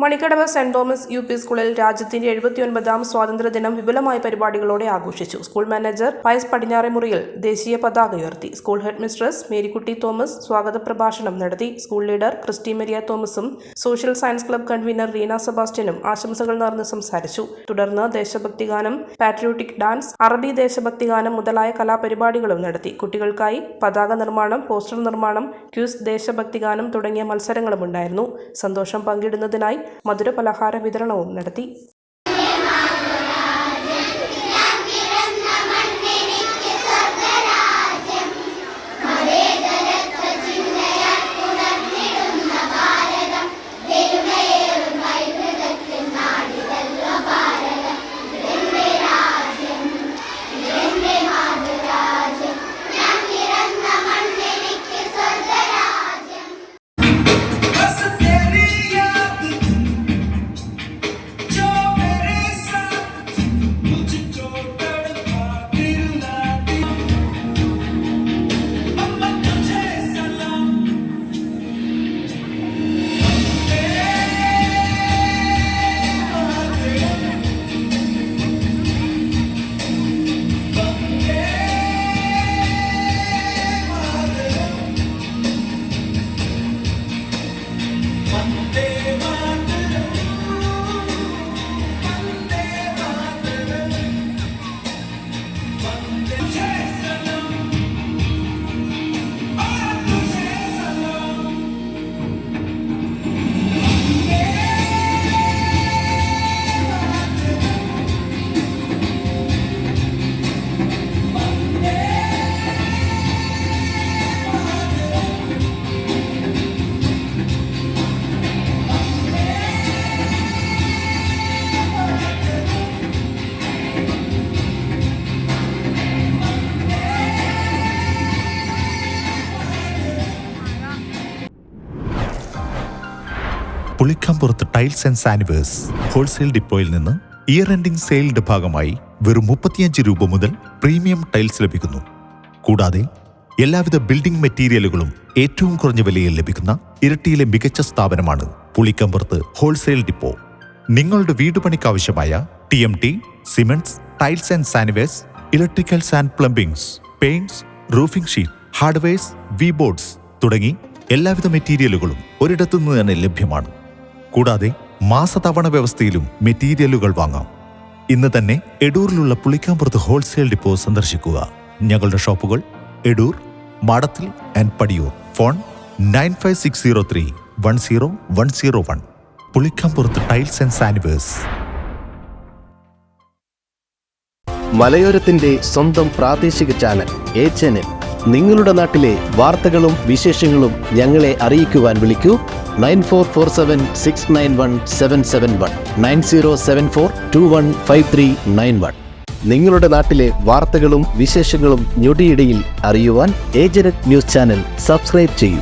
Manikkadavu saint Thomas UP. സ്കൂളിൽ രാജ്യത്തിന്റെ 79ാം സ്വാതന്ത്ര്യദിനം വിപുലമായ പരിപാടികളോടെ ആഘോഷിച്ചു. സ്കൂൾ മാനേജർ പയസ് പടിഞ്ഞാറേമുറിയിൽ ദേശീയ പതാക ഉയർത്തി. School head mistress Marykutty Thomas സ്വാഗത പ്രഭാഷണം നടത്തി. സ്കൂൾ ലീഡർ ക്രിസ്റ്റി മരിയ തോമസും social science club convenor Reena സെബാസ്റ്റ്യനും ആശംസകൾ നേർന്ന് സംസാരിച്ചു. തുടർന്ന് ദേശഭക്തിഗാനം, പാട്രിയോട്ടിക് ഡാൻസ്, അറബി ദേശഭക്തിഗാനം മുതലായ കലാപരിപാടികളും നടത്തി. കുട്ടികൾക്കായി പതാക നിർമ്മാണം, പോസ്റ്റർ നിർമ്മാണം, ക്യൂസ്, ദേശഭക്തിഗാനം തുടങ്ങിയ മത്സരങ്ങളും ഉണ്ടായിരുന്നു. സന്തോഷം പങ്കിടുന്നതിനായി മധുര പലഹാര വിതരണവും നടത്തി. പുളിക്കമ്പുറത്ത് ടൈൽസ് ആൻഡ് സാനിവേഴ്സ് ഹോൾസെയിൽ ഡിപ്പോയിൽ നിന്ന് ഇയർ എൻഡിംഗ് സെയിലിന്റെ ഭാഗമായി വെറും 35 രൂപ മുതൽ പ്രീമിയം ടൈൽസ് ലഭിക്കുന്നു. കൂടാതെ എല്ലാവിധ ബിൽഡിംഗ് മെറ്റീരിയലുകളും ഏറ്റവും കുറഞ്ഞ വിലയിൽ ലഭിക്കുന്ന ഇരട്ടിയിലെ മികച്ച സ്ഥാപനമാണ് പുളിക്കമ്പുറത്ത് ഹോൾസെയിൽ ഡിപ്പോ. നിങ്ങളുടെ വീടുപണിക്കാവശ്യമായ TMT, സിമന്റ്സ്, ടൈൽസ് ആൻഡ് സാനിവേഴ്സ്, electricals and plumbings, paints, roofing sheet, hardwares, boards തുടങ്ങി എല്ലാവിധ മെറ്റീരിയലുകളും ഒരിടത്തു നിന്ന് തന്നെ ലഭ്യമാണ്. കൂടാതെ മാസതവണ വ്യവസ്ഥയിലും മെറ്റീരിയലുകൾ വാങ്ങാം. ഇന്ന് തന്നെ എടൂരിലുള്ള പുളിക്കമ്പുറത്ത് ഹോൾസെയിൽ ഡിപ്പോ സന്ദർശിക്കുക. ഞങ്ങളുടെ ഷോപ്പുകൾ എടൂർ, മാടത്തിൽ ആൻഡ് പടിയൂർ. ഫോൺ 9560310101. പുളിക്കമ്പുറത്ത് ടൈൽസ് ആൻഡ് സാനിവേഴ്സ്. മലയോരത്തിന്റെ സ്വന്തം പ്രാദേശിക ചാനൽ HNN. നിങ്ങളുടെ നാട്ടിലെ വാർത്തകളും വിശേഷങ്ങളും ഞങ്ങളെ അറിയിക്കുവാൻ വിളിക്കൂ 9447691771 9074215391. നിങ്ങളുടെ നാട്ടിലെ വാർത്തകളും വിശേഷങ്ങളും ഞൊടിയിടയിൽ അറിയുവാൻ ഏജനറ്റ് ന്യൂസ് ചാനൽ സബ്സ്ക്രൈബ് ചെയ്യൂ.